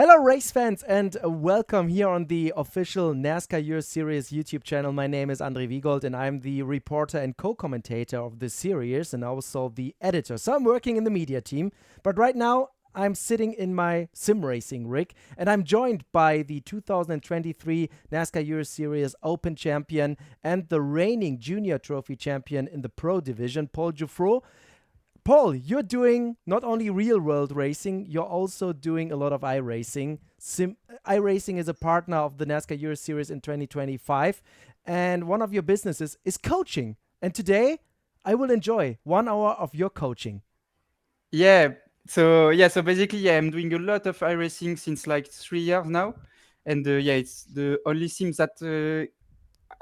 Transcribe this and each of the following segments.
Hello, race fans, and welcome here on the official NASCAR Euro Series YouTube channel. My name is André Wiegold, and I'm the reporter and co-commentator of this series, and also the editor. So I'm working in the media team, but right now I'm sitting in my sim racing rig, and I'm joined by the 2023 NASCAR Euro Series Open champion and the reigning Junior Trophy champion in the Pro division, Paul Jouffreau. Paul, you're doing not only real world racing, you're also doing a lot of iRacing. iRacing is a partner of the NASCAR Euro Series in 2025, and one of your businesses is coaching. And today, I will enjoy 1 hour of your coaching. Yeah. So basically, I'm doing a lot of iRacing since like 3 years now, and it's the only sim that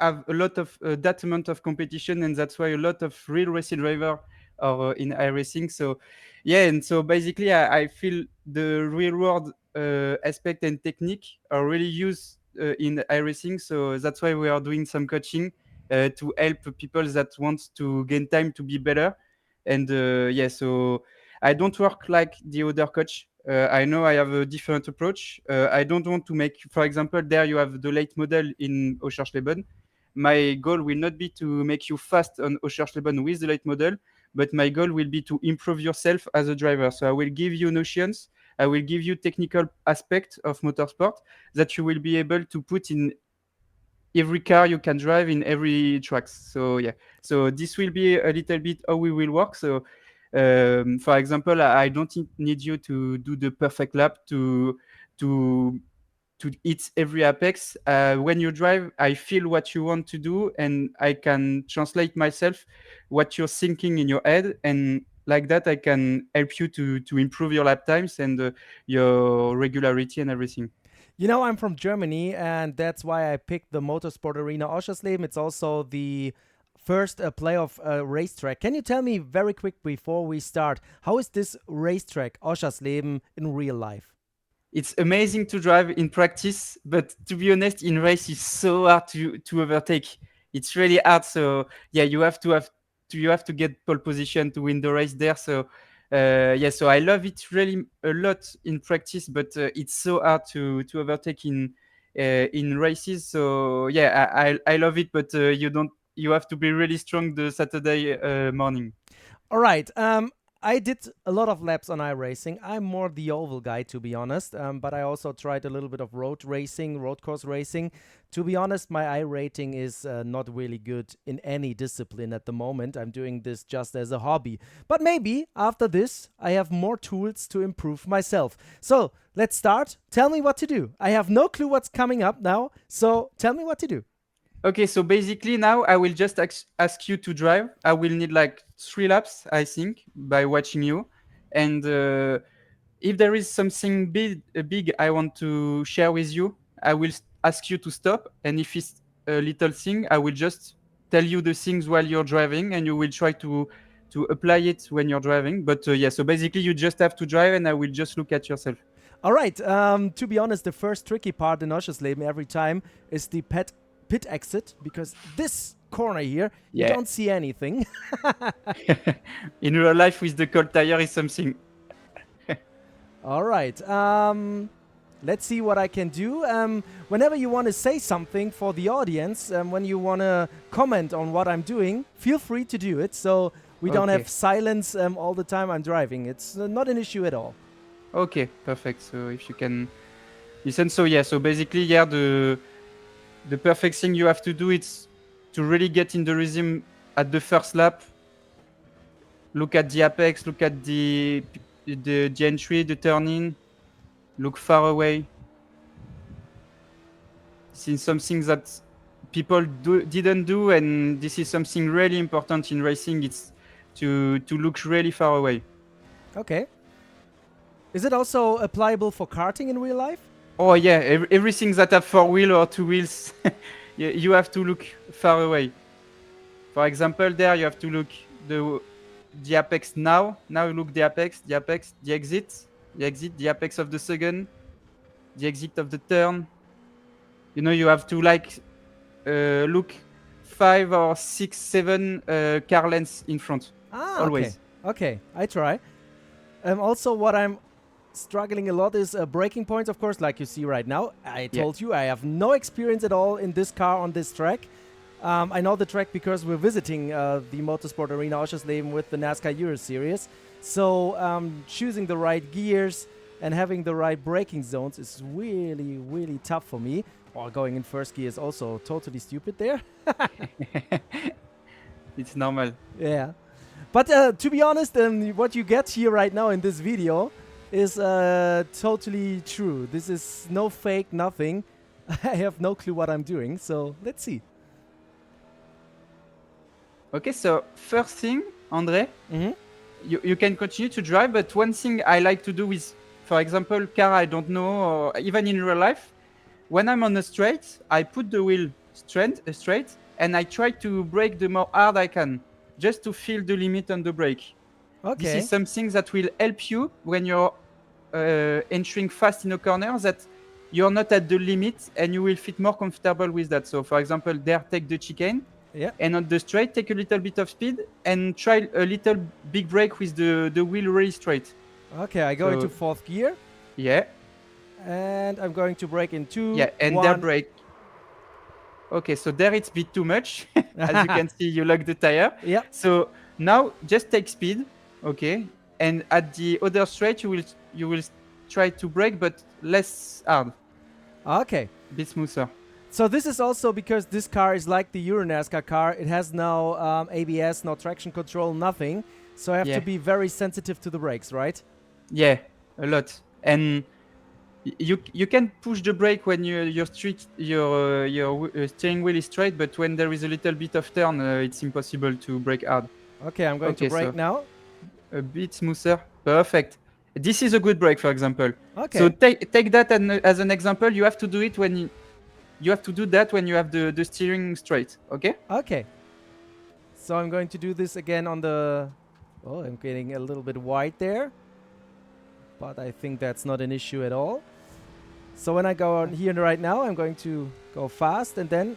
have a lot of that amount of competition, and that's why a lot of real racing driver are in iRacing. So yeah, and so basically, I feel the real world aspect and technique are really used in iRacing. So that's why we are doing some coaching to help people that want to gain time to be better. And so I don't work like the other coach. I know I have a different approach. I don't want to make, for example, there you have the late model in Oschersleben. My goal will not be to make you fast on Oschersleben with the late model, but my goal will be to improve yourself as a driver. So I will give you notions, I will give you technical aspect of motorsport that you will be able to put in every car you can drive in every tracks. So yeah, so this will be a little bit how we will work. So for example, I don't need you to do the perfect lap to to hit every apex. When you drive, I feel what you want to do, and I can translate myself what you're thinking in your head, and like that, I can help you to improve your lap times and your regularity and everything. You know, I'm from Germany, and that's why I picked the Motorsport Arena Oschersleben. It's also the first playoff racetrack. Can you tell me very quick before we start, how is this racetrack, Oschersleben, in real life? It's amazing to drive in practice, but to be honest, in race, it's so hard to overtake. It's really hard. So yeah, you have to get pole position to win the race there. So so I love it really a lot in practice, but it's so hard to overtake in races. So yeah, I love it, but you have to be really strong the Saturday morning. All right. I did a lot of laps on iRacing. I'm more the oval guy, to be honest. But I also tried a little bit of road racing, road course racing. To be honest, my I rating is not really good in any discipline at the moment. I'm doing this just as a hobby. But maybe after this, I have more tools to improve myself. So let's start. Tell me what to do. I have no clue what's coming up now. So tell me what to do. Okay, so basically now I will just ask you to drive. I will need like 3 laps, I think, by watching you. And if there is something big I want to share with you, I will ask you to stop. And if it's a little thing, I will just tell you the things while you're driving, and you will try to apply it when you're driving. But so basically you just have to drive, and I will just look at yourself. All right. To be honest, the first tricky part in Oschersleben every time is the pit exit because this corner here, you Yeah. don't see anything. In real life, with the cold tire is something. All right. Let's see what I can do. Whenever you want to say something for the audience, when you want to comment on what I'm doing, feel free to do it. So we don't have Okay. silence all the time I'm driving. It's not an issue at all. Okay, perfect. So if you can listen, so yeah, so basically, yeah, the perfect thing you have to do is to really get in the rhythm at the first lap. Look at the apex, look at the entry, the turning, look far away. This is something that people didn't do, and this is something really important in racing. It's to look really far away. Okay. Is it also applicable for karting in real life? Oh yeah, everything that have 4 wheel or 2 wheels, you have to look far away. For example, there you have to look the apex now. Now you look the apex, the exit, the apex of the second, the exit of the turn. You know, you have to like look 5 or 6, 7 car lengths in front, Ah, okay. always. Okay, I try. Also, what I'm struggling a lot is braking points, of course, like you see right now. I told you I have no experience at all in this car on this track. I know the track because we're visiting the Motorsport Arena Oschersleben with the NASCAR Euro Series. So choosing the right gears and having the right braking zones is really, really tough for me. Or going in first gear is also totally stupid there. It's normal. Yeah. But to be honest, what you get here right now in this video is totally true. This is no fake, nothing. I have no clue what I'm doing, so let's see. Okay, so first thing, André, you can continue to drive, but one thing I like to do with, for example, car I don't know, or even in real life, when I'm on a straight, I put the wheel straight, and I try to brake the more hard I can, just to feel the limit on the brake. Okay. This is something that will help you when you're entering fast in a corner, that you're not at the limit and you will feel more comfortable with that. So, for example, there, take the chicane. Yeah. And on the straight, take a little bit of speed and try a little big brake with the wheel really straight. Okay, I go into fourth gear. Yeah. And I'm going to brake in 2, Yeah, and 1. there brake. Okay, so there it's a bit too much. As you can see, you lock the tire. Yeah. So now just take speed, okay? And at the other straight, you will try to brake, but less hard. Okay. A bit smoother. So this is also because this car is like the EuroNASCAR car. It has no ABS, no traction control, nothing. So I have to be very sensitive to the brakes, right? Yeah, a lot. And you can push the brake when your steering wheel is straight, but when there is a little bit of turn, it's impossible to brake hard. Okay, I'm going to brake now. A bit smoother. Perfect. This is a good brake, for example. Okay. So take that as an example. You have to do it when you have to do that when you have the steering straight. Okay. Okay. So I'm going to do this again on the. Oh, I'm getting a little bit wide there, but I think that's not an issue at all. So when I go on here right now, I'm going to go fast and then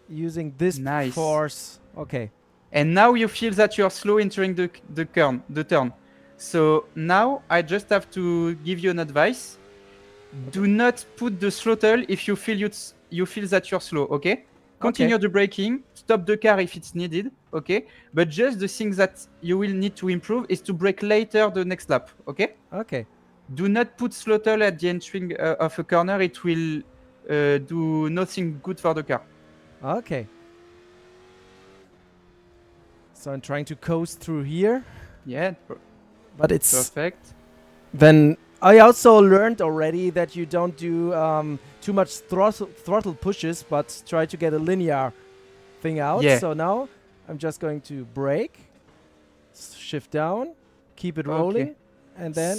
using this force. Okay. And now you feel that you're slow entering the turn. So now I just have to give you an advice. Do not put the throttle if you feel that you're slow, okay? Continue the braking, stop the car if it's needed, okay? But just the thing that you will need to improve is to brake later the next lap, okay? Okay. Do not put throttle at the entering of a corner. It will do nothing good for the car. Okay. So I'm trying to coast through here. Yeah. But it's perfect. Then I also learned already that you don't do too much throttle pushes, but try to get a linear thing out. Yeah. So now I'm just going to brake, shift down, keep it rolling, and then...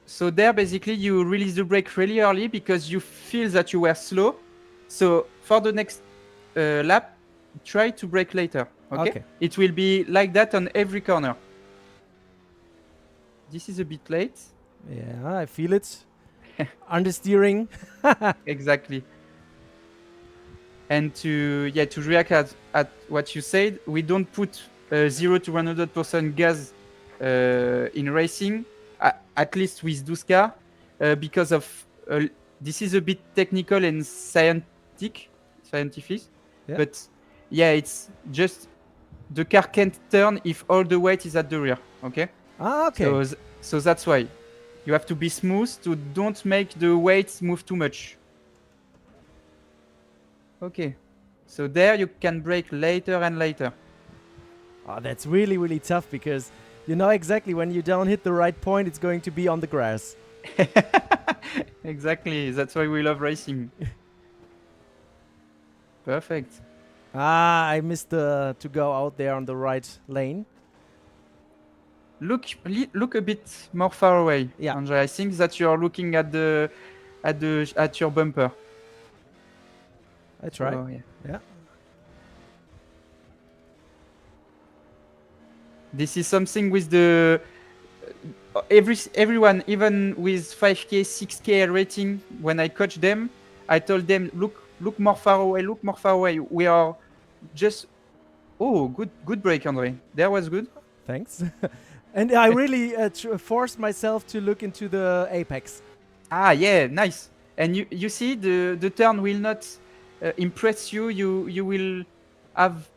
So there, basically, you release the brake really early because you feel that you were slow. So for the next lap, try to brake later, okay? It will be like that on every corner. This is a bit late. Yeah, I feel it. Understeering. Exactly. And to react at what you said, we don't put 0 to 100% gas in racing, at least with those cars, because of this is a bit technical and scientific. Yeah. But yeah, it's just the car can't turn if all the weight is at the rear. Okay. Okay. So that's why you have to be smooth to don't make the weight move too much. Okay. So there you can brake later and later. Oh, that's really, really tough because you know exactly when you don't hit the right point, it's going to be on the grass. Exactly. That's why we love racing. Perfect. I missed to go out there on the right lane. Look a bit more far away, André. I think that you're looking at your bumper. I try. Oh, yeah. This is something with the everyone, even with 5K, 6K rating. When I coach them, I told them, look more far away. Look more far away. We are just good break, André. That was good. Thanks. And I really forced myself to look into the apex. Ah, yeah, nice. And you see the turn will not impress you. You will have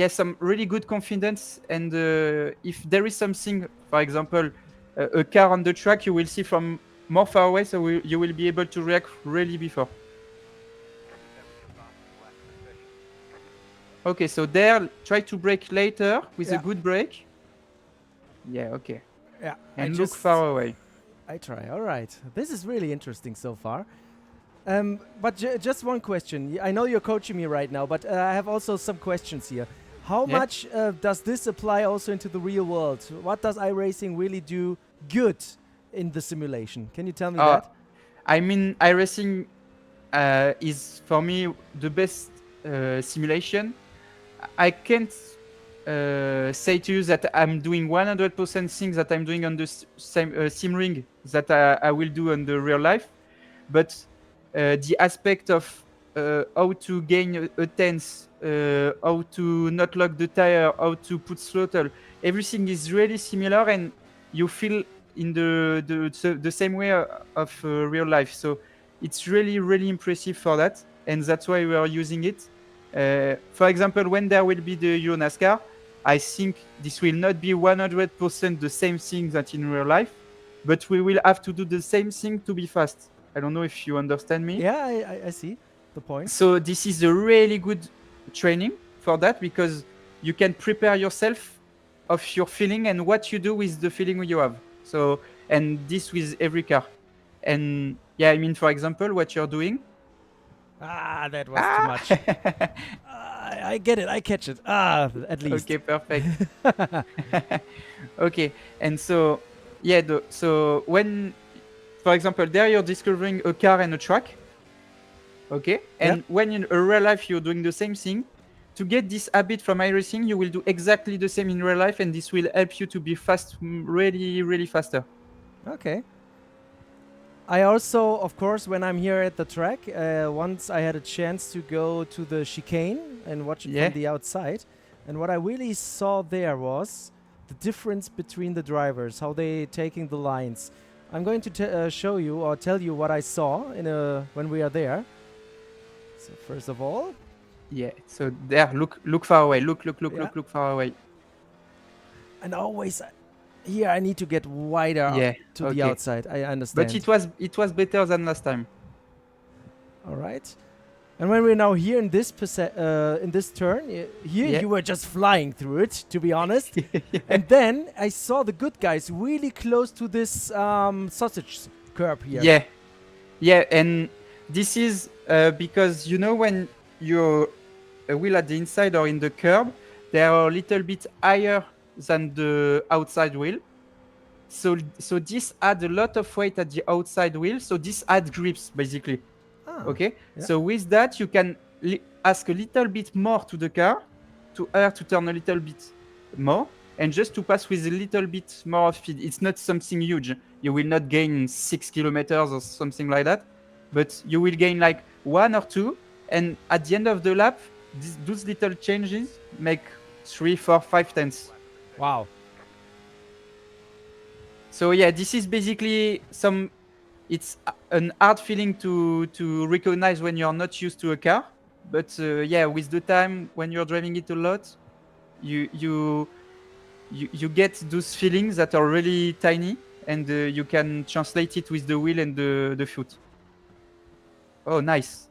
some really good confidence. And if there is something, for example, a car on the track, you will see from more far away, so you will be able to react really before. Okay, so there, try to brake later with a good brake. Yeah, okay. Yeah, And look far away. I try. All right. This is really interesting so far. But just one question. I know you're coaching me right now, but I have also some questions here. How much does this apply also into the real world? What does iRacing really do good in the simulation? Can you tell me that? I mean, iRacing is for me the best simulation. I can't say to you that I'm doing 100% things that I'm doing on the same sim ring that I will do on the real life, but the aspect of how to gain a tense, how to not lock the tire, how to put throttle, everything is really similar, and you feel in the same way of real life. So it's really, really impressive for that, and that's why we are using it. For example, when there will be the EuroNASCAR, I think this will not be 100% the same thing that in real life, but we will have to do the same thing to be fast. I don't know if you understand me. Yeah, I see the point. So this is a really good training for that, because you can prepare yourself of your feeling and what you do with the feeling you have. So, and this with every car. And yeah, I mean, for example, what you're doing. That was too much. I get it. I catch it. At least. Okay, perfect. Okay, and so yeah, so when, for example, there you're discovering a car and a track. Okay, and when in real life you're doing the same thing, to get this habit from iRacing, you will do exactly the same in real life, and this will help you to be fast, really, really faster. Okay. I also, of course, when I'm here at the track, once I had a chance to go to the chicane and watch it from the outside. And what I really saw there was the difference between the drivers, how they taking the lines. I'm going to show you or tell you what I saw when we are there. So first of all. Yeah, so there, look far away. Look far away. And always here I need to get wider to the outside. I understand. But it was better than last time. All right. And when we're now here in this turn, you were just flying through it, to be honest. And then I saw the good guys really close to this sausage curb here. Yeah, and this is because, you know, when you're a wheel at the inside or in the curb, they are a little bit higher than the outside wheel. So this adds a lot of weight at the outside wheel. So this adds grips, basically. Okay, so with that you can ask a little bit more to the car to turn a little bit more, and just to pass with a little bit more of speed. It's not something huge. You will not gain 6 kilometers or something like that, but you will gain like 1 or 2, and at the end of the lap, those little changes make 3, 4, 5 tenths. Wow. So yeah, this is basically it's an hard feeling to recognize when you're not used to a car, but yeah, with the time, when you're driving it a lot, you get those feelings that are really tiny, and you can translate it with the wheel and the foot. Oh, nice.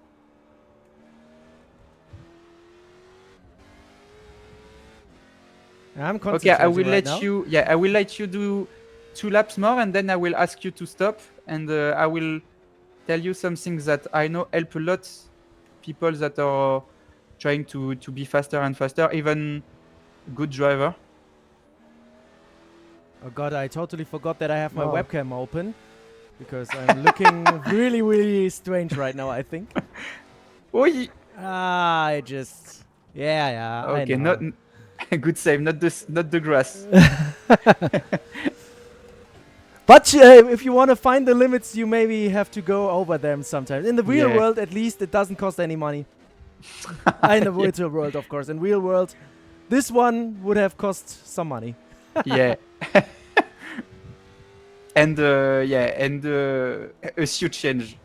I'm concentrating. Okay, I will right let now. you. Yeah, I will let you do 2 laps more, and then I will ask you to stop, and I will tell you some things that I know help a lot people that are trying to be faster and faster, even good driver. Oh God, I totally forgot that I have my webcam open, because I'm looking really, really strange right now, I think. I just... Yeah. Okay, not good save, not the grass. But if you want to find the limits, you maybe have to go over them sometimes. In the real world, at least, it doesn't cost any money. In the virtual world, of course. In real world, this one would have cost some money. Yeah. and a huge change.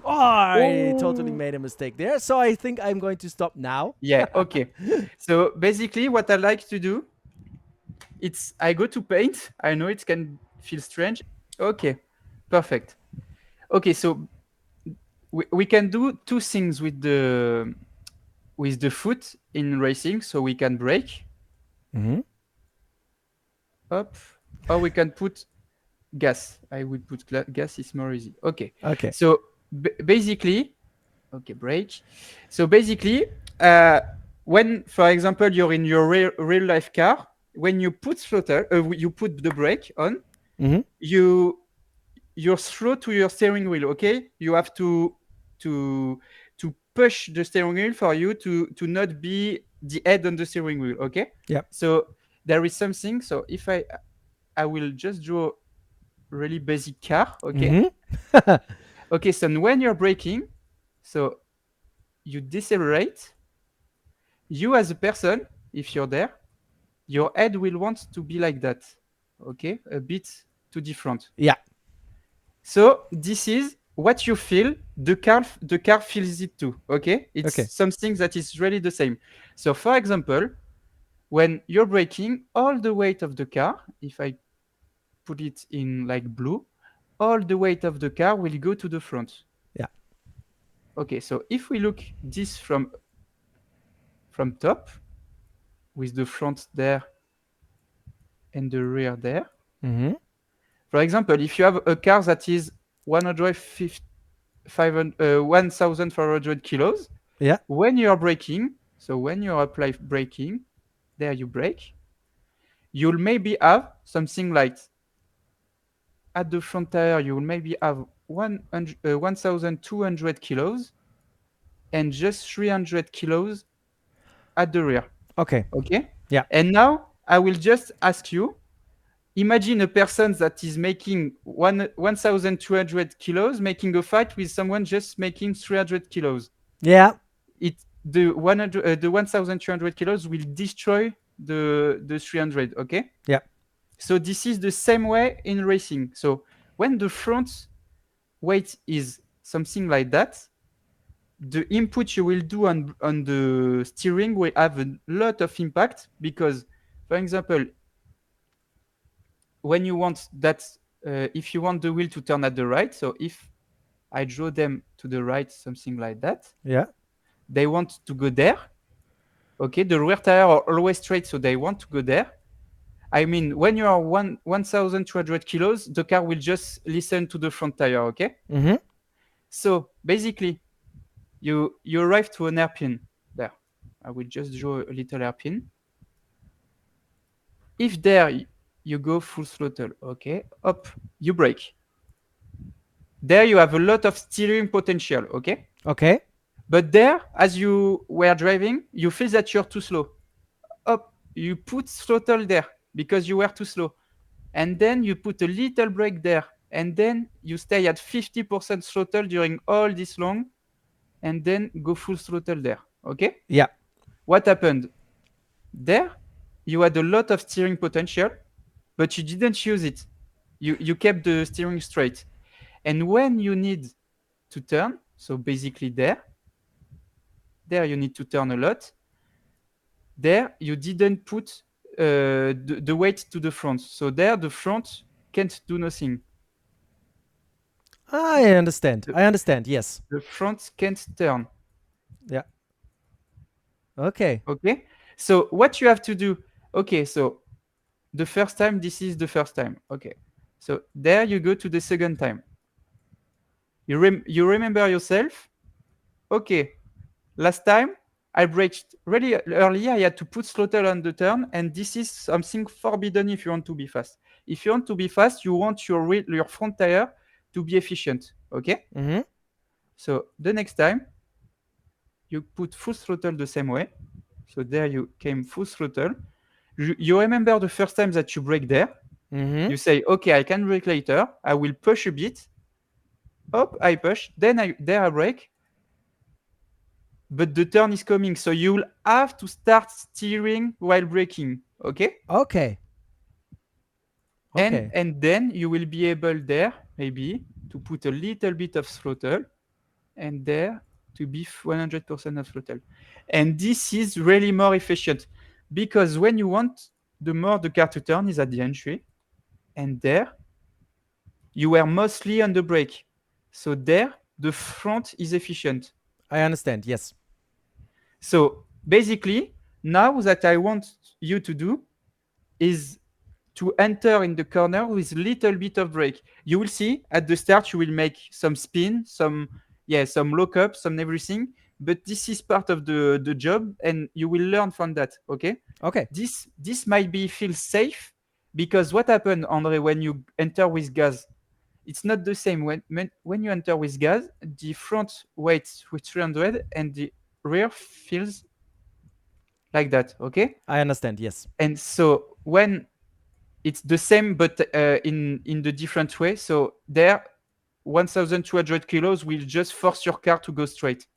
Oh, I totally Oh. made a mistake there. So I think I'm going to stop now. Yeah, okay. So basically what I like to do, it's I go to paint. I know it can feel strange. Okay, perfect. Okay, so we can do two things with the foot in racing. So we can brake Mm-hmm. up, or we can put gas. I will put gas, is more easy. Okay, Okay. so basically, okay, brake. So basically, uh, when, for example, you're in your real life car, when you put throttle, you put the brake on, Mm-hmm. you you're slow to your steering wheel. Okay, you have to to push the steering wheel for you to not be the head on the steering wheel. Okay, Yep. so there is something. So if I will just draw really basic car. Okay, Mm-hmm. okay. So when you're braking, so you decelerate. You as a person, if you're there, your head will want to be like that. Okay, a bit to the front. Yeah. So this is what you feel. The car feels it too. Okay, it's Okay. something that is really the same. So for example, when you're braking, all the weight of the car, if I put it in like blue, all the weight of the car will go to the front. Yeah. Okay, so if we look this from top, with the front there and the rear there. Mm-hmm. For example, if you have a car that is 1,400 kilos, Yeah. when you are braking, so when you apply braking, there you brake, you'll maybe have something like at the front tire, you will maybe have 1,200 kilos and just 300 kilos at the rear. Okay. Okay? Yeah. And now I will just ask you, imagine a person that is making 1,200 kilos making a fight with someone just making 300 kilos. Yeah. The 1,200 kilos will destroy the 300. Okay, Yeah. so this is the same way in racing. So when the front weight is something like that, the input you will do on the steering will have a lot of impact, because, for example, when you want that, if you want the wheel to turn at the right, so if I draw them to the right, something like that, Yeah. they want to go there. Okay, the rear tire are always straight, so they want to go there. I mean, when you are 1,200 kilos, the car will just listen to the front tire. Okay, Mm-hmm. so basically, you arrive to an hairpin there. I will just draw a little hairpin. If there you go full throttle, okay, up, you brake. There you have a lot of steering potential. Okay, Okay. but there, as you were driving, you feel that you're too slow. Up, you put throttle there because you were too slow. And then you put a little brake there. And then you stay at 50% throttle during all this long. And then go full throttle there. Okay? Yeah. What happened? There, you had a lot of steering potential, but you didn't use it. You kept the steering straight. And when you need to turn, so basically there you need to turn a lot. There you didn't put the weight to the front. So there the front can't do nothing. I understand. The, I understand. Yes. the front can't turn. Yeah. Okay. Okay? So what you have to do, okay, so the first time, this is the first time. Okay. So there you go to the second time. You remember yourself? Okay. Last time I braked really early. I had to put throttle on the turn, and this is something forbidden if you want to be fast. If you want to be fast, you want your front tire to be efficient. Okay. Mm-hmm. So the next time you put full throttle the same way. So there you came full throttle. You remember the first time that you brake there. Mm-hmm. You say, okay, I can brake later. I will push a bit. Up, I push. Then I brake. But the turn is coming, so you'll have to start steering while braking. Okay? Okay. Okay. And then you will be able there, maybe, to put a little bit of throttle, and there to be 100% of throttle. And this is really more efficient, because when you want, the more the car to turn is at the entry, and there you were mostly on the brake. So there, the front is efficient. I understand. Yes. So basically, now that I want you to do is to enter in the corner with little bit of brake. You will see at the start you will make some spin, some lock up, some everything. But this is part of the job, and you will learn from that. Okay. Okay. This might be feel safe, because what happened, Andre, when you enter with gas, it's not the same. When you enter with gas, the front weights with 300 and the rear feels like that. Okay. I understand. Yes. And so when it's the same, but in the different way. So there, 1,200 kilos will just force your car to go straight.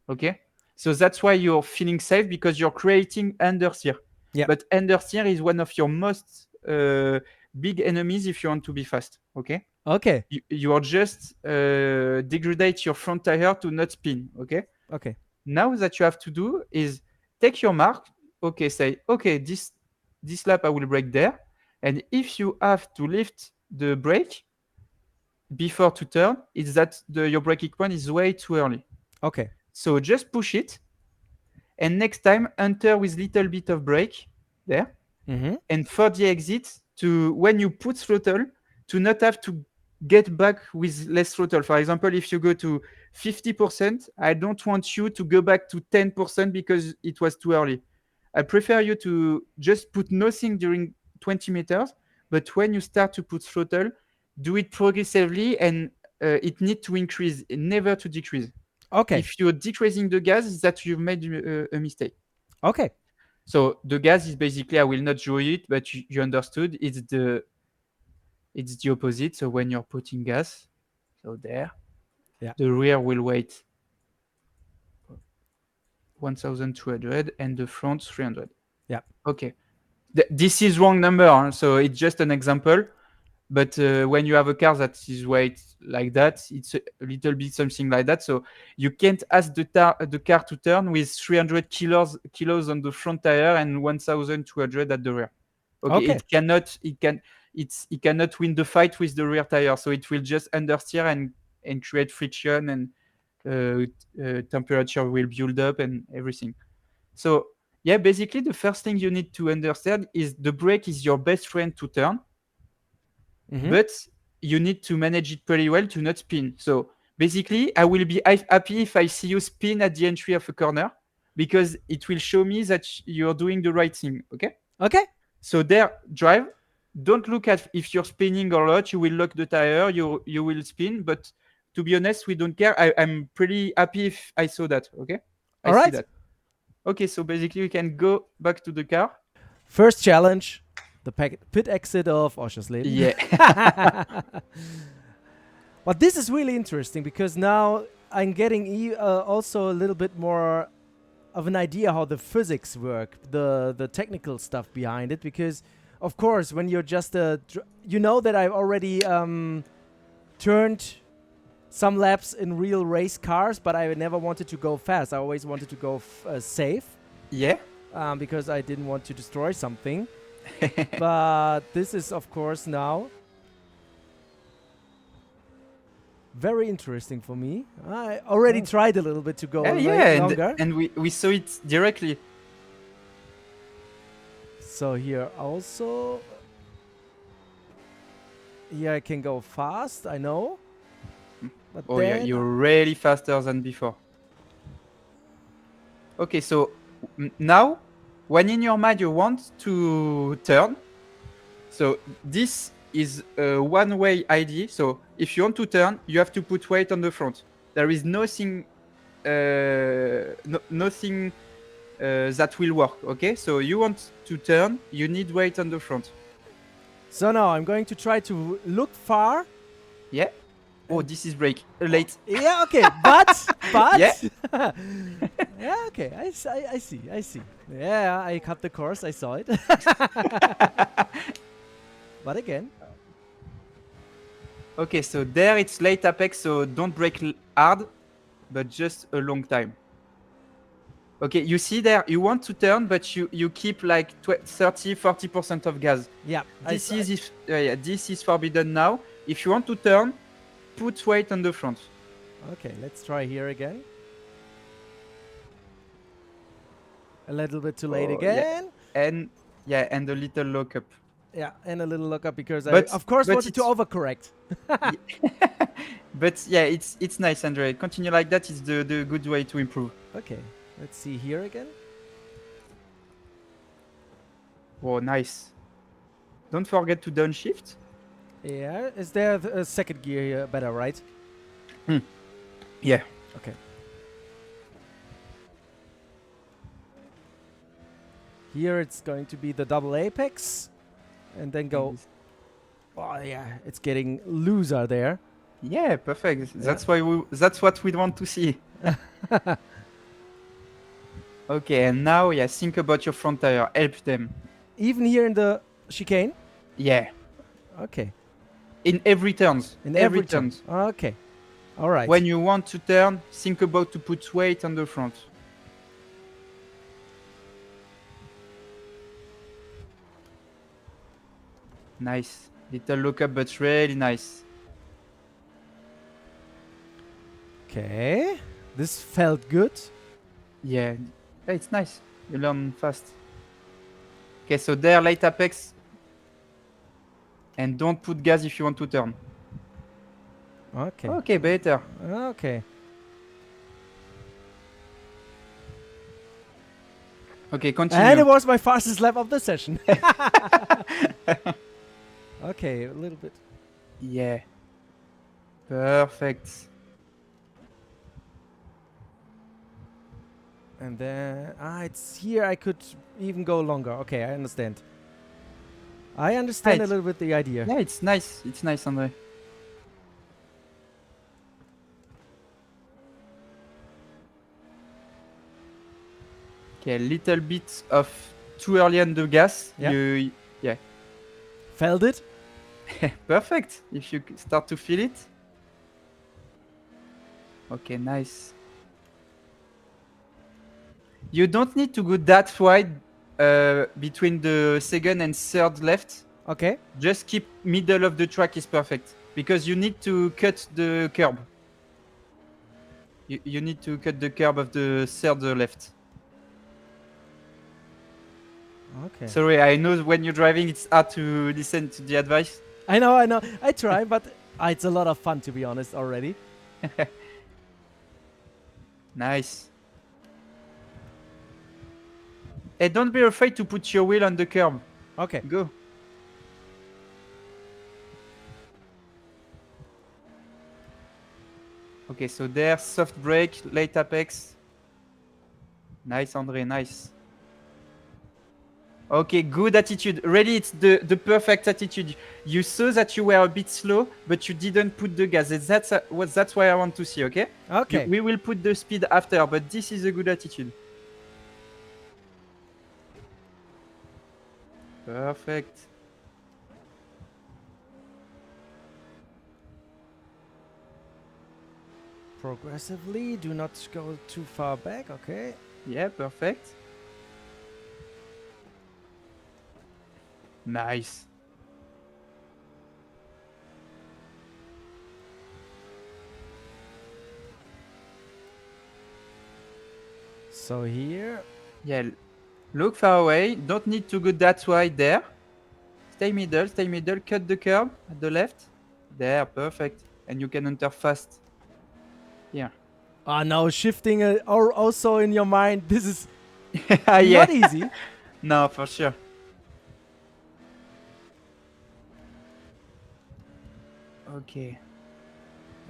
Okay. So that's why you're feeling safe, because you're creating understeer. Yeah. But understeer is one of your most big enemies if you want to be fast. Okay. Okay. You are just degrade your front tire to not spin. Okay. Okay. Now that you have to do is take your mark. Okay, say, okay, this lap I will brake there. And if you have to lift the brake before to turn, it's that your braking point is way too early. Okay. So just push it. And next time, enter with little bit of brake there. Mm-hmm. And for the exit, to when you put throttle, to not have to get back with less throttle. For example, if you go to 50%, I don't want you to go back to 10% because it was too early. I prefer you to just put nothing during 20 meters, but when you start to put throttle, do it progressively, and it needs to increase, never to decrease. Okay. If you're decreasing the gas, it's that you've made a mistake. Okay. So the gas is basically, I will not draw it, but you understood. It's the opposite. So when you're putting gas, so there, Yeah. the rear will weight 1,200 and the front 300. Yeah. Okay. This is wrong number, huh? So it's just an example. But when you have a car that is weight like that, it's a little bit something like that. So you can't ask the car to turn with 300 kilos on the front tire and 1,200 at the rear. Okay, Okay. it cannot win the fight with the rear tire. So it will just understeer and create friction, and temperature will build up and everything. So yeah, basically the first thing you need to understand is the brake is your best friend to turn, but you need to manage it pretty well to not spin. So basically, I will be happy if I see you spin at the entry of a corner, because it will show me that you're doing the right thing. Okay. Okay. So there, drive. Don't look at if you're spinning or not. You will lock the tire. You will spin. But to be honest, we don't care. I'm pretty happy if I saw that. Okay. I All see right. that. Okay. So basically, we can go back to the car. First challenge, the pit exit of Oschersleben. Yeah. But this is really interesting, because now I'm getting also a little bit more of an idea how the physics work, the technical stuff behind it. Because, of course, when you're just you know that I've already turned some laps in real race cars, but I never wanted to go fast. I always wanted to go safe. Yeah. Because I didn't want to destroy something. But this is, of course, now very interesting for me. I already tried a little bit to go longer. And we saw it directly. So here also, here I can go fast, I know. But oh yeah, you're really faster than before. Okay, so now, when in your mind you want to turn, so this is a one-way ID. So if you want to turn, you have to put weight on the front. There is nothing, nothing that will work. Okay, so you want to turn, you need weight on the front. So now I'm going to try to look far. Yeah. Oh, this is brake late. Yeah. Okay. But. Yeah. Yeah. Okay. I see. Yeah, I cut the course. I saw it. But again. Okay, so there it's late apex, so don't brake hard, but just a long time. Okay, you see there, you want to turn, but you keep like 30-40% of gas. Yeah. This is forbidden now. If you want to turn, put weight on the front. Okay, let's try here again. A little bit too late again. And and a little lockup. Yeah, and a little lookup because I, But of course, but wanted to it's overcorrect. but yeah, it's nice, Andre. Continue like that. It's the good way to improve. Okay, let's see here again. Oh, nice. Don't forget to downshift. Yeah, is there a second gear here better, right? Yeah. Okay. Here it's going to be the double apex, and then go. Oh yeah, it's getting looser there. Yeah, perfect. That's what we want to see. Okay, and now think about your front tire. Help them. Even here in the chicane. Yeah. Okay. In every turns. In every turn. Okay. All right. When you want to turn, think about to put weight on the front. Nice. Little lookup, but really nice. Okay. This felt good. Yeah, it's nice. You learn fast. Okay, so there, light apex. And don't put gas if you want to turn. Okay. Okay, better. Okay. Okay, continue. And it was my fastest lap of the session. Okay, a little bit. Yeah. Perfect. And then, it's here I could even go longer. Okay, I understand. I understand a Right. little bit the idea. Yeah, it's nice. It's nice, Andre. Okay, a little bit of too early on the gas. Yeah. Yeah. Felt it? Perfect. If you start to feel it. Okay, nice. You don't need to go that wide between the second and third left. Okay. Just keep middle of the track is perfect. Because you need to cut the curb. You need to cut the curb of the third left. Okay. Sorry, I know when you're driving it's hard to listen to the advice. I know. I try, but it's a lot of fun, to be honest, already. Nice. Hey, don't be afraid to put your wheel on the curb. Okay. Go. Okay, so there, soft brake, late apex. Nice, Andre, nice. Okay, good attitude. Really, it's the perfect attitude. You saw that you were a bit slow, but you didn't put the gas. That's why I want to see, okay? Okay. We will put the speed after, but this is a good attitude. Perfect. Progressively, do not go too far back, okay? Yeah, perfect. Nice. So here. Yeah, look far away. Don't need to go that wide there. Stay middle, cut the curb at the left. There, perfect. And you can enter fast. Here. Now shifting also in your mind. This is Yeah. not easy. No, for sure. Okay.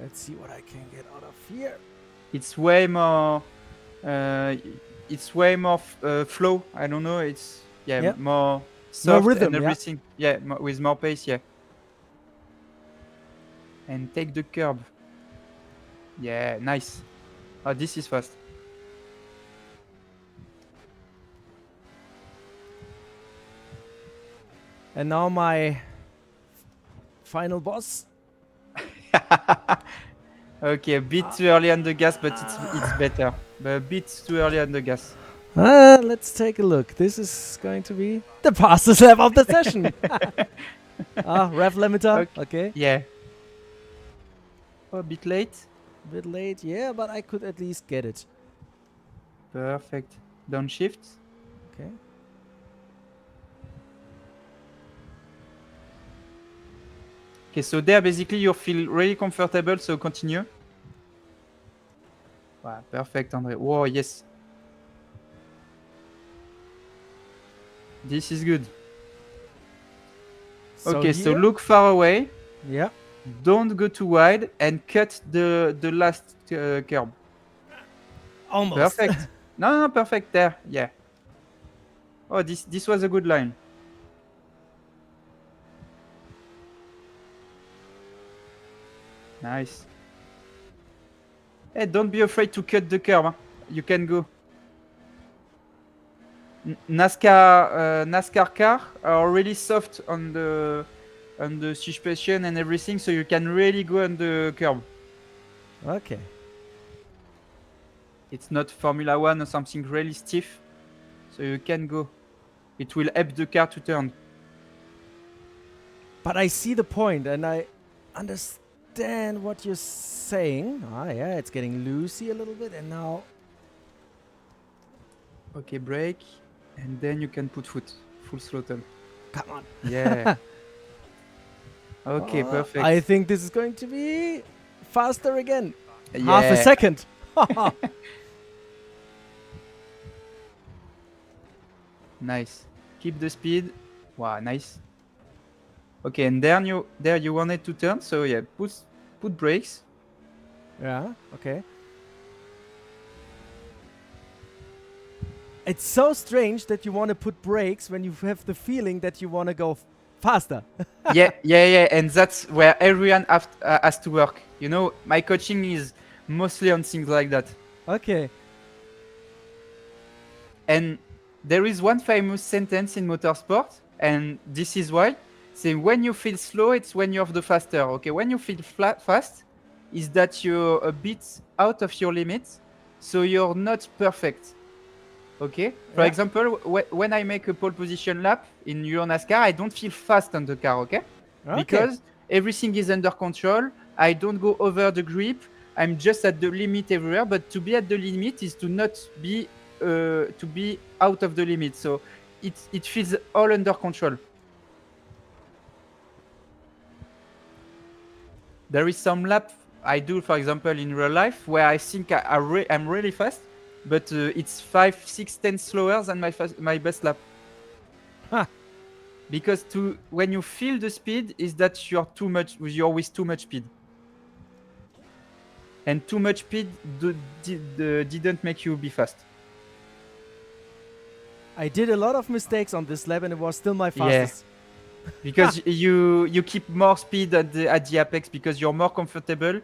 Let's see what I can get out of here. It's way more. It's way more flow. I don't know. It's more soft rhythm, and everything. Yeah, with more pace. Yeah. And take the curb. Yeah, nice. Oh, this is fast. And now my final boss. Okay, a bit too early on the gas, but it's better. But a bit too early on the gas. Let's take a look. This is going to be the fastest lap of the session. Rev limiter. Okay. Yeah. Oh, a bit late. A bit late, yeah, but I could at least get it. Perfect. Downshift. Okay. Okay, so there basically you feel really comfortable, so continue. Wow, perfect, André. Whoa, yes. This is good. Okay, so look far away. Yeah. Don't go too wide and cut the last curb. Almost. Perfect. No, perfect there. Yeah. Oh, this was a good line. Nice. Hey, don't be afraid to cut the curb. Huh? You can go. NASCAR car are really soft on the suspension and everything, so you can really go on the curb. Okay. It's not Formula One or something really stiff, so you can go. It will help the car to turn. But I see the point and I understand what you're saying. Yeah, it's getting loosey a little bit and now. Okay, brake, and then you can put foot, full throttle. Come on. Yeah. Okay, perfect. I think this is going to be faster again. Yeah. Half a second. Nice. Keep the speed. Wow, nice. Okay, and there you wanted to turn, so yeah, put brakes. Yeah, okay. It's so strange that you want to put brakes when you have the feeling that you want to go faster. yeah, and that's where everyone has to work. You know, my coaching is mostly on things like that. Okay. And there is one famous sentence in motorsport, and this is why. Say when you feel slow, it's when you're the faster. Okay, when you feel fast, is that you're a bit out of your limits, so you're not perfect. Okay. For example, when I make a pole position lap in EuroNASCAR, I don't feel fast on the car. Okay. Because everything is under control. I don't go over the grip. I'm just at the limit everywhere. But to be at the limit is to not be to be out of the limit. So it feels all under control. There is some lap I do, for example, in real life where I think I'm really fast, but it's 5, 6, 10 slower than my best lap. Huh. Because when you feel the speed, is that you're with too much speed, and too much speed didn't make you be fast. I did a lot of mistakes on this lap, and it was still my fastest. Yeah. Because you keep more speed at the apex because you're more comfortable,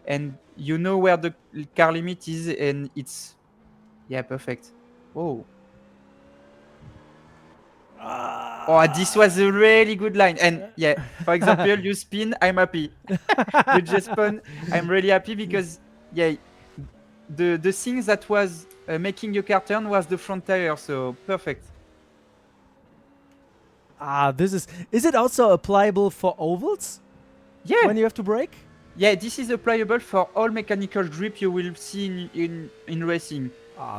and you know where the car limit is, and it's perfect. Oh. Oh, this was a really good line. And for example, you spin, I'm happy. You just spun, I'm really happy because the thing that was making your car turn was the front tire, so perfect. Is it also applicable for ovals? Yeah. When you have to brake? Yeah, this is applicable for all mechanical grip you will see in racing.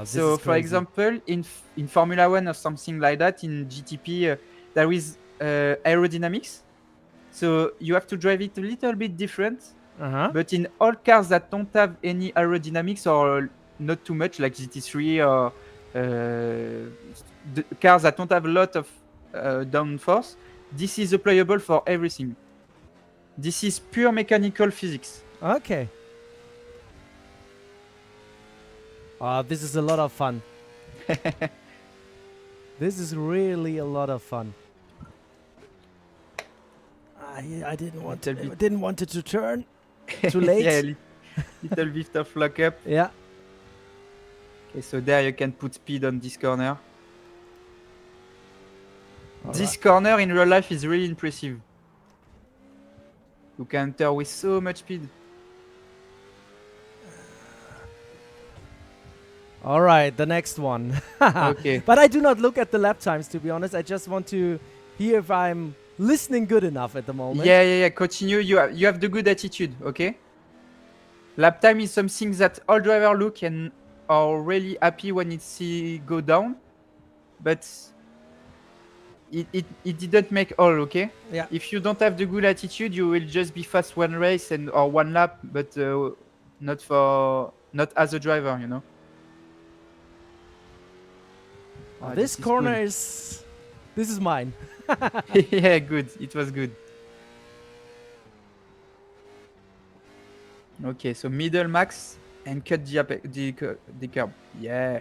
So, for example, in Formula One or something like that, in GTP, there is aerodynamics. So you have to drive it a little bit different. But in all cars that don't have any aerodynamics or not too much, like GT3 or the cars that don't have a lot of downforce, this is applicable for everything. This is pure mechanical physics. Okay. This is a lot of fun. This is really a lot of fun. I didn't want it to turn too late. Little bit of lockup. Yeah. Okay, so there you can put speed on this corner. This corner in real life is really impressive. You can enter with so much speed. All right, the next one. Okay. But I do not look at the lap times, to be honest. I just want to hear if I'm listening good enough at the moment. Yeah. Continue. You have the good attitude, okay? Lap time is something that all drivers look and are really happy when it see go down, but it didn't make all, okay? Yeah. If you don't have the good attitude, you will just be fast one race or one lap, but not as a driver, you know. This corner is mine. Yeah, good. It was good. Okay, so middle max and cut the curb. Yeah.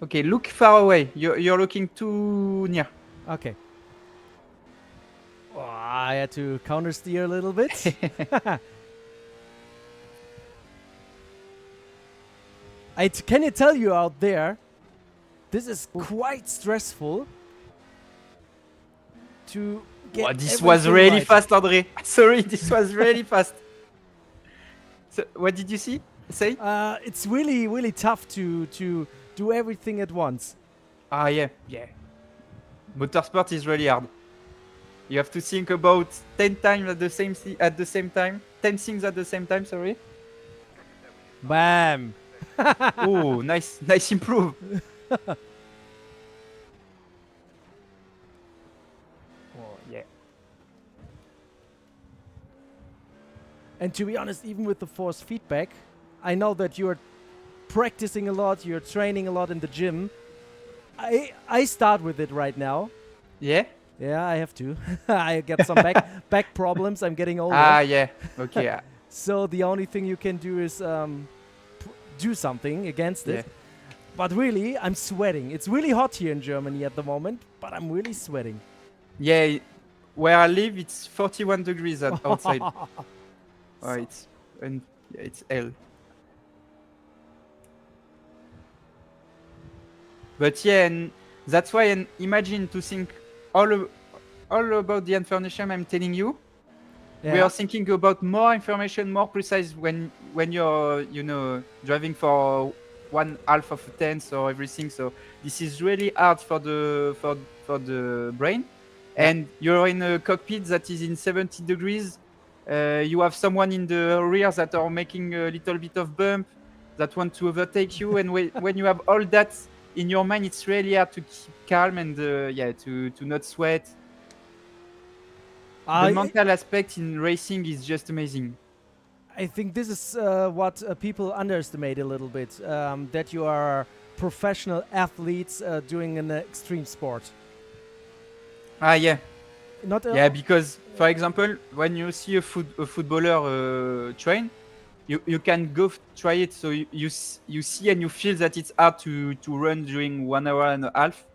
Okay, look far away. You're looking too near. Okay. Oh, I had to counter steer a little bit. Can you tell you out there, this is quite stressful to get This was really right. fast, André. Sorry, this was really fast. So, what did you say? It's really, really tough to do everything at once. Yeah. Motorsport is really hard. You have to think about 10 times at the same time. 10 things at the same time, sorry. Bam! Oh, nice improve. Oh, yeah. And to be honest, even with the force feedback, I know that you're practicing a lot, you're training a lot in the gym. I start with it right now. Yeah? Yeah, I have to. I get some back problems. I'm getting older. Yeah. Okay. So the only thing you can do is do something against it. But really, I'm sweating. It's really hot here in Germany at the moment, but I'm really sweating. Yeah, where I live, it's 41 degrees outside. It's hell. But yeah, and that's why, and imagine to think all about the information I'm telling you. Yeah. We are thinking about more information, more precise when you're driving for 1/2 of a tenth or everything. So this is really hard for the brain. Yeah. And you're in a cockpit that is in 70 degrees. You have someone in the rear that are making a little bit of bump, that want to overtake you, and when you have all that in your mind, it's really hard to keep calm and to not sweat. The mental aspect in racing is just amazing. I think this is what people underestimate a little bit, that you are professional athletes doing an extreme sport. Yeah. Because, for example, when you see a footballer train, you can go try it. So you see and you feel that it's hard to run during 1 hour and a half.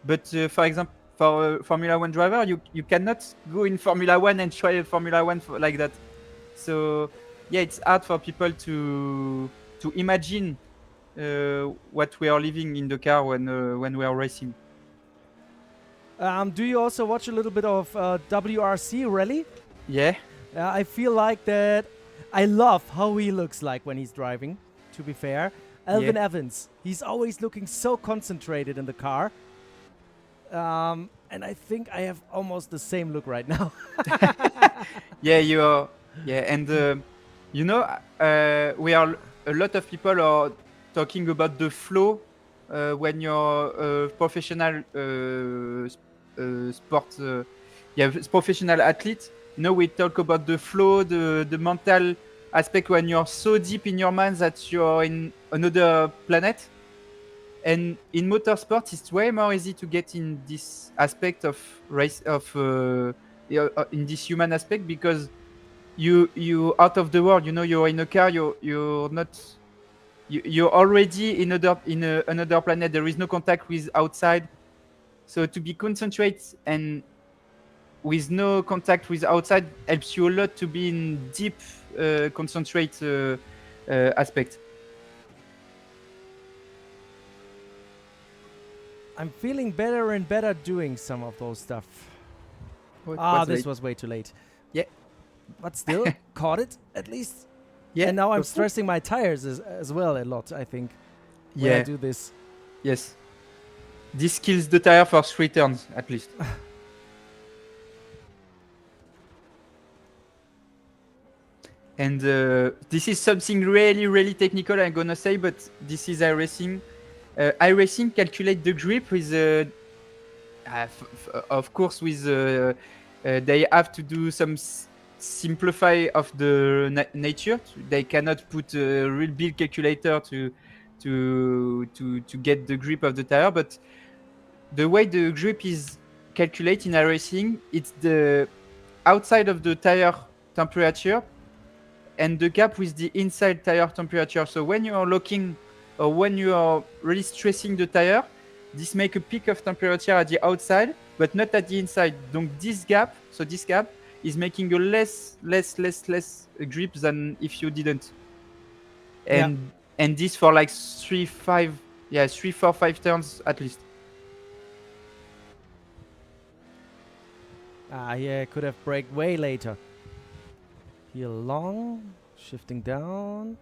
But for example, for a Formula 1 driver, you cannot go in Formula 1 and try a Formula 1 like that. So yeah, it's hard for people to imagine what we are living in the car when we are racing. Do you also watch a little bit of WRC rally? Yeah. I feel like that. I love how he looks like when he's driving, to be fair. Elvin Evans, he's always looking so concentrated in the car. And I think I have almost the same look right now. Yeah, you are. Yeah, and we are a lot of people are talking about the flow when you're a professional professional athlete. We talk about the flow, the mental aspect when you're so deep in your mind that you're in another planet. And in motorsport, it's way more easy to get in this aspect of race in this human aspect, because you out of the world. You're in a car. You're not. You're already in another planet. There is no contact with outside. So to be concentrated and with no contact with outside helps you a lot to be in deep concentrate aspect. I'm feeling better and better doing some of those stuff. This Late. was way too late. Yeah. But still, caught it at least. Yeah. And now I'm okay. stressing my tires as well a lot, I think, when I Yeah. do this. Yes. This kills the tire for 3 turns at least. And this is something really, really technical, I'm gonna say, but this is iRacing. iRacing calculate the grip with, of course, with they have to do some simplify of the nature. They cannot put a real big calculator to get the grip of the tire, but the way the grip is calculated in iRacing, it's the outside of the tire temperature and the gap with the inside tire temperature. So when you are locking or when you are really stressing the tire, this make a peak of temperature at the outside, but not at the inside. Donc this gap is making a less grip than if you didn't. And this for like 3, 4, 5 turns at least. Yeah, could have braked way later. Here long, shifting down.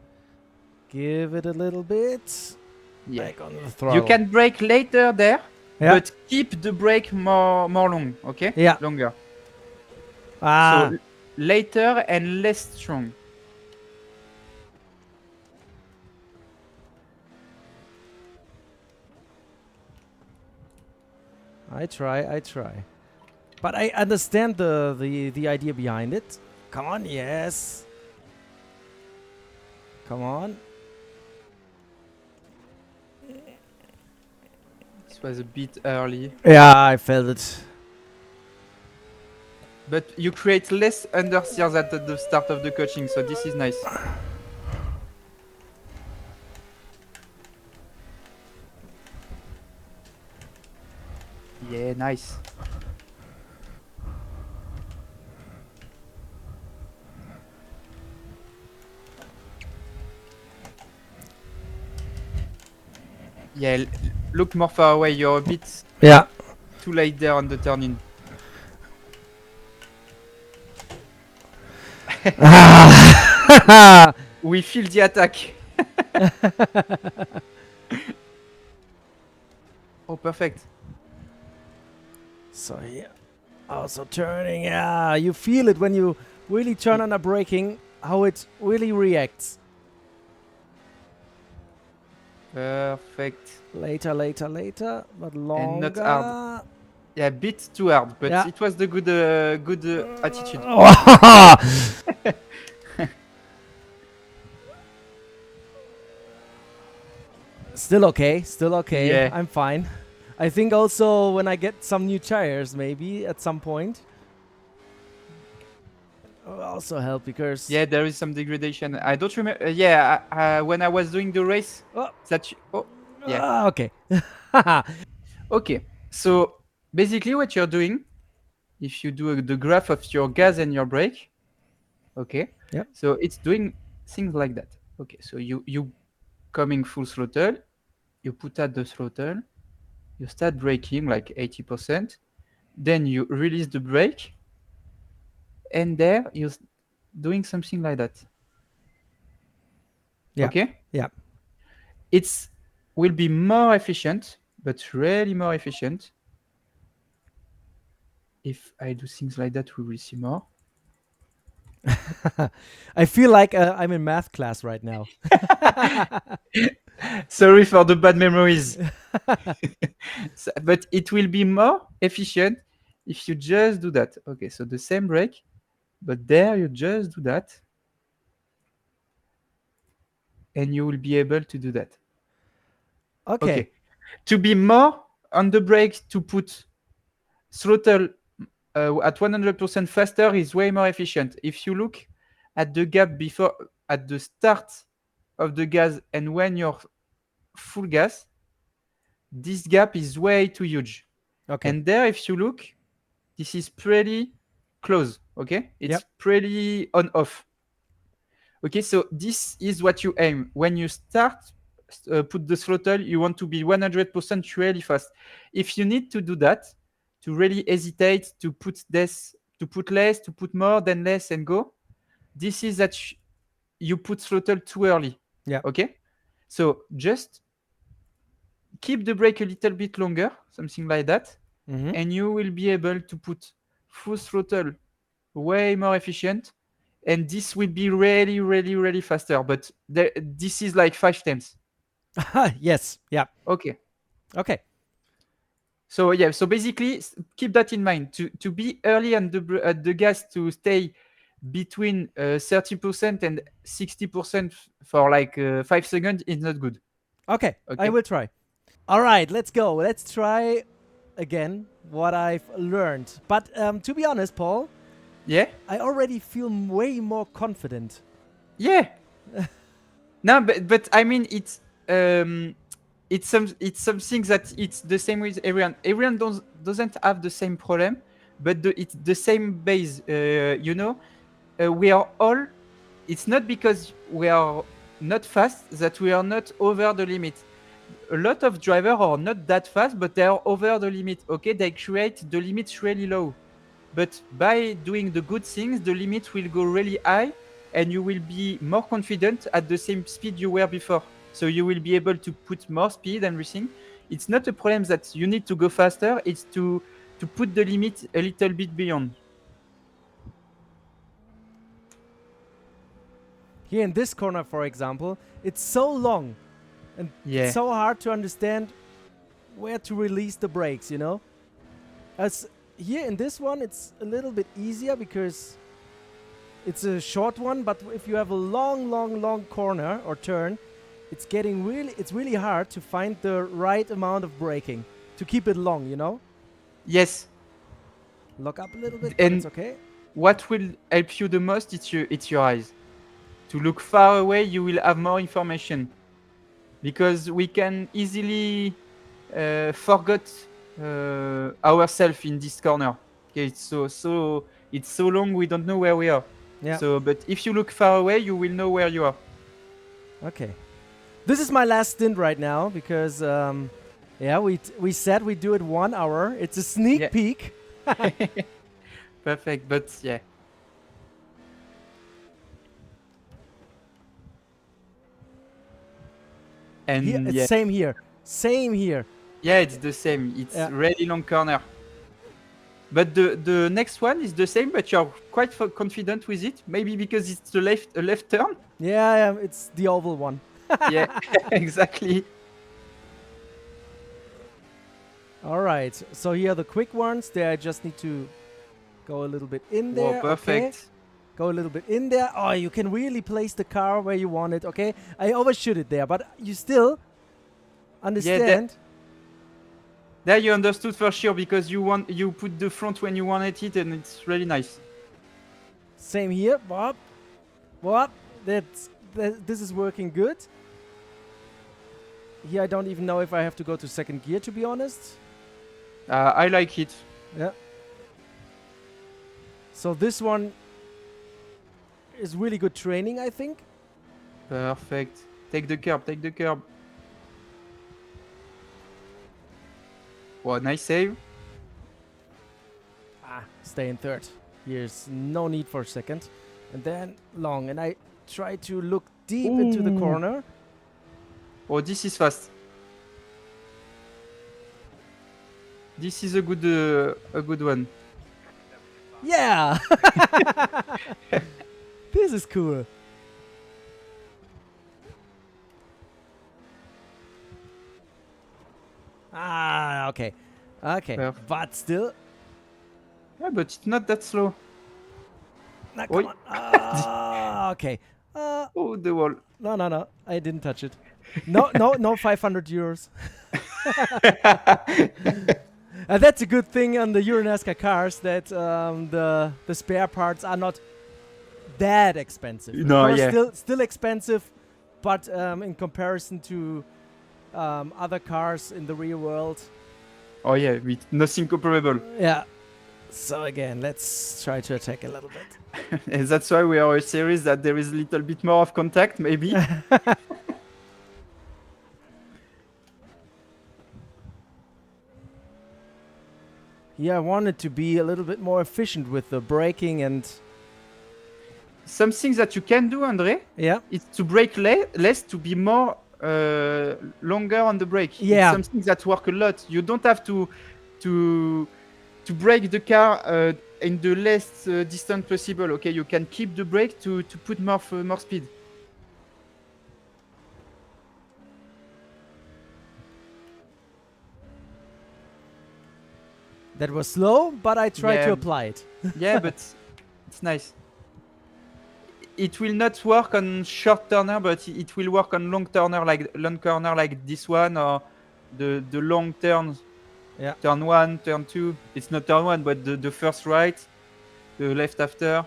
Give it a little bit. Yeah. Back on the throttle. You can brake later there, Yeah. but keep the brake more long, okay? Yeah. Longer. Ah. So later and less strong. I try. But I understand the idea behind it. Come on, yes. Come on. This was a bit early. Yeah, I felt it. But you create less understeers at the start of the coaching, so this is nice. Yeah, nice. Yeah, look more far away. You're a bit too late there on the turn-in. We feel the attack. Oh, perfect. So here, also turning. Yeah, you feel it when you really turn on a braking, how it really reacts. Perfect. Later, but longer. And not hard. Yeah, a bit too hard, but it was the good attitude. Still okay. Yeah. I'm fine. I think also when I get some new tires, maybe at some point, will also help because there is some degradation. I don't remember. When I was doing the race, okay. Okay. So basically, what you're doing, if you do the graph of your gas and your brake, okay. Yeah. So it's doing things like that. Okay. So you coming full throttle, you put out the throttle, you start braking like 80%, then you release the brake, and there you're doing something like that. Yeah. Okay? Yeah. It's will be more efficient, but really more efficient. If I do things like that, we will see more. I feel like I'm in math class right now. Sorry for the bad memories. But it will be more efficient if you just do that. Okay, so the same brake, but there you just do that. And you will be able to do that. Okay. To be more on the brake, to put throttle at 100% faster is way more efficient. If you look at the gap before, at the start of the gas and when you're full gas, this gap is way too huge. Okay. And there, if you look, this is pretty close. Okay, it's Yep. pretty on off. Okay, so this is what you aim when you start. Put the throttle. You want to be 100% really fast. If you need to do that, to really hesitate, to put this, to put less, to put more, then less, and go. This is that you put throttle too early. Yeah. Okay, so just keep the brake a little bit longer, something like that, Mm-hmm. and you will be able to put full throttle way more efficient, and this will be really, really, really faster. But this is like 5 times. Yes. Yeah. Okay. Okay. So yeah, so basically keep that in mind. To be early on at the gas, to stay between 30% and 60% for like 5 seconds is not good. Okay. I Okay. will try. All right. Let's go. Let's try again what I've learned. But to be honest, Paul, Yeah. I already feel way more confident. Yeah. No, but I mean it's something that it's the same with everyone. Everyone doesn't have the same problem, but it's the same base. We are all. It's not because we are not fast that we are not over the limit. A lot of drivers are not that fast, but they are over the limit. Okay, they create the limits really low. But by doing the good things, the limit will go really high and you will be more confident at the same speed you were before. So you will be able to put more speed and everything. It's not a problem that you need to go faster, it's to put the limit a little bit beyond. Here in this corner, for example, it's so long and Yeah. so hard to understand where to release the brakes, you know? As here in this one, it's a little bit easier because it's a short one, but if you have a long corner or turn, it's really hard to find the right amount of braking to keep it long, you know? Yes. Lock up a little bit, but it's And okay. what will help you the most, it's your eyes. To look far away, you will have more information. Because we can easily forget ourselves in this corner. Okay, it's so long we don't know where we are. Yeah. So, but if you look far away, you will know where you are. Okay. This is my last stint right now because, yeah, we said we do it 1 hour. It's a sneak Yeah. peek. Perfect, but yeah. And Here, it's yeah, same here. Same here. yeah, it's the same. It's Yeah. really long corner. But the next one is the same, but you're quite confident with it. Maybe because it's the left turn. Yeah, it's the oval one. Yeah, exactly. All right. So here are the quick ones. There, I just need to go a little bit in Wow, there. perfect. Okay. Go a little bit in there. Oh, you can really place the car where you want it. Okay. I overshoot it there, but you still understand. There you understood for sure because you put the front when you wanted it and it's really nice. Same here. Bob. This is working good. Here, I don't even know if I have to go to second gear, to be honest. I like it. Yeah. So this one is really good training, I think. Perfect. Take the curb, take the curb. Wow, nice save. Stay in third. Here's no need for second. And then long. And I try to look deep into the corner. Oh, this is fast. This is a good one. Yeah! This is cool. Okay. Okay. Perfect. But still. Yeah, but it's not that slow. Nah, come on. Okay. Oh, the wall. No. I didn't touch it. No 500 euros. That's a good thing on the EuroNASCAR cars that the spare parts are not that expensive. No, of course, yeah. still expensive, but in comparison to other cars in the real world, Oh yeah, with nothing comparable. yeah. So again, let's try to attack a little bit. And that's why we are a series that there is a little bit more of contact, maybe. Yeah, I wanted to be a little bit more efficient with the braking and... Something that you can do, André, Yeah. is to brake less to be more longer on the brake. Yeah. It's something that work a lot. You don't have to brake the car in the less distance possible. Okay, you can keep the brake to put more speed. That was slow, but I tried to apply it. Yeah, but it's nice. It will not work on short turner, but it will work on long corner like this one, or the long turns. Yeah. Turn 1, turn 2. It's not turn 1, but the first right, the left after.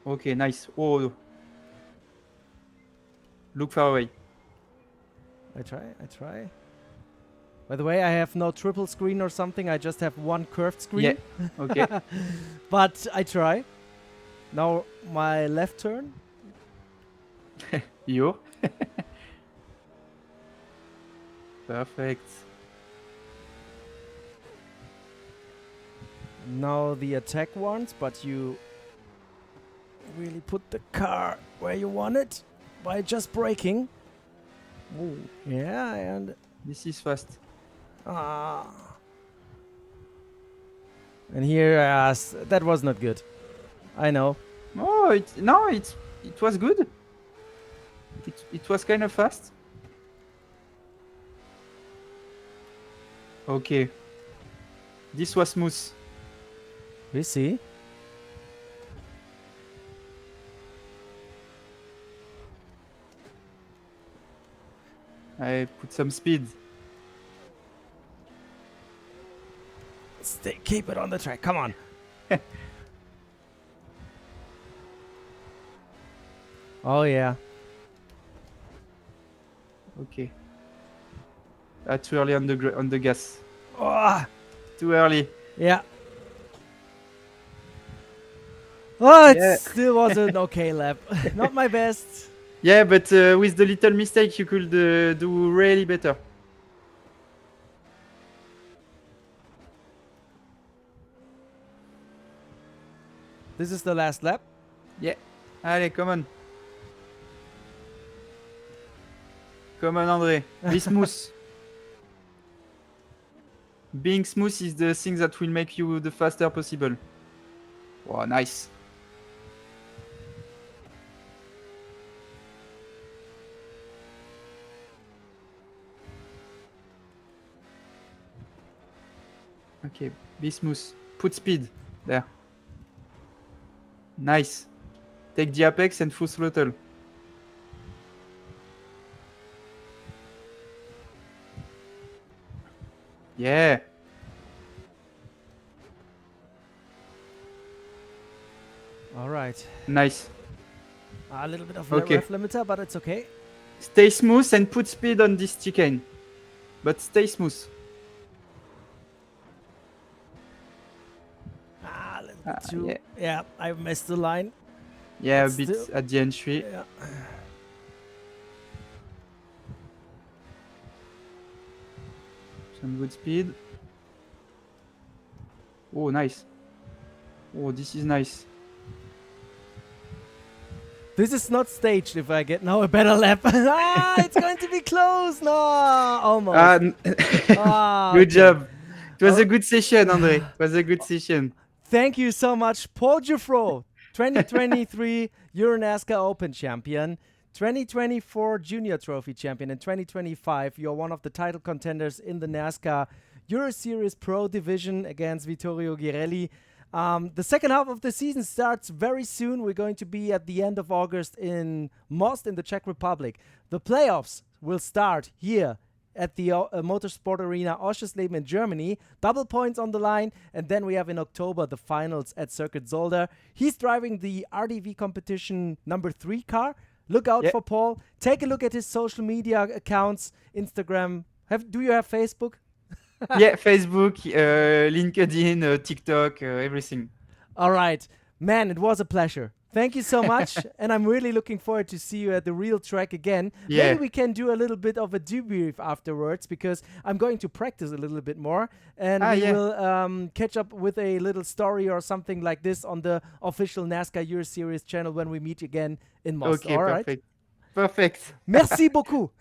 Okay, nice. Oh, look far away. I try. By the way, I have no triple screen or something. I just have one curved screen. Yeah, okay. But I try. Now my left turn. You. Perfect. Now the attack ones, but you really put the car where you want it by just braking. Oh, yeah, and... This is fast. And here, that was not good. I know. Oh, it was good. It was kind of fast. Okay. This was smooth. We see. I put some speed. Keep it on the track. Come on. Oh, yeah. Okay. Too early on the gas. Oh, Too early. yeah. Oh, it Yeah. still was an okay lap. Not my best. Yeah, but with the little mistake, you could do really better. This is the last lap. Yeah. Allez, come on. Come on, André. Be smooth. Being smooth is the thing that will make you the faster possible. Wow, nice. Okay, be smooth. Put speed. There. Nice. Take the apex and full throttle. Yeah. All right. Nice. A little bit of Okay. ref limiter, but it's okay. Stay smooth and put speed on this chicane. But stay smooth. A little bit too. Yeah, I missed the line. Yeah, But a bit still- at the entry. Yeah. Some good speed. Oh, nice. Oh, this is nice. This is not staged if I get now a better lap. It's going to be close. No, almost. Good Okay. job. It was a good session, André. It was a good session. Thank you so much, Paul Jouffreau, 2023 EuroNASCAR Open champion, 2024 Junior Trophy champion, and 2025 you're one of the title contenders in the NASCAR Euro Series Pro division against Vittorio Ghirelli. The second half of the season starts very soon. We're going to be at the end of August in Most in the Czech Republic. The playoffs will start here at the Motorsport Arena Oschersleben in Germany. Double points on the line. And then we have in October the finals at Circuit Zolder. He's driving the RDV competition number 3 car. Look out Yeah. for Paul. Take a look at his social media accounts, Instagram. Do you have Facebook? Yeah, Facebook, LinkedIn, TikTok, everything. All right. Man, it was a pleasure. Thank you so much. And I'm really looking forward to see you at the real track again. Yeah. Maybe we can do a little bit of a debrief afterwards because I'm going to practice a little bit more. And we Yeah. will catch up with a little story or something like this on the official NASCAR Euro Series channel when we meet again in Most. Okay, All right. perfect. Perfect. Merci beaucoup.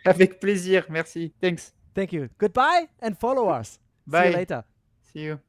Avec plaisir. Merci. Thanks. Thank you. Goodbye and follow us. See you Bye. later. See you.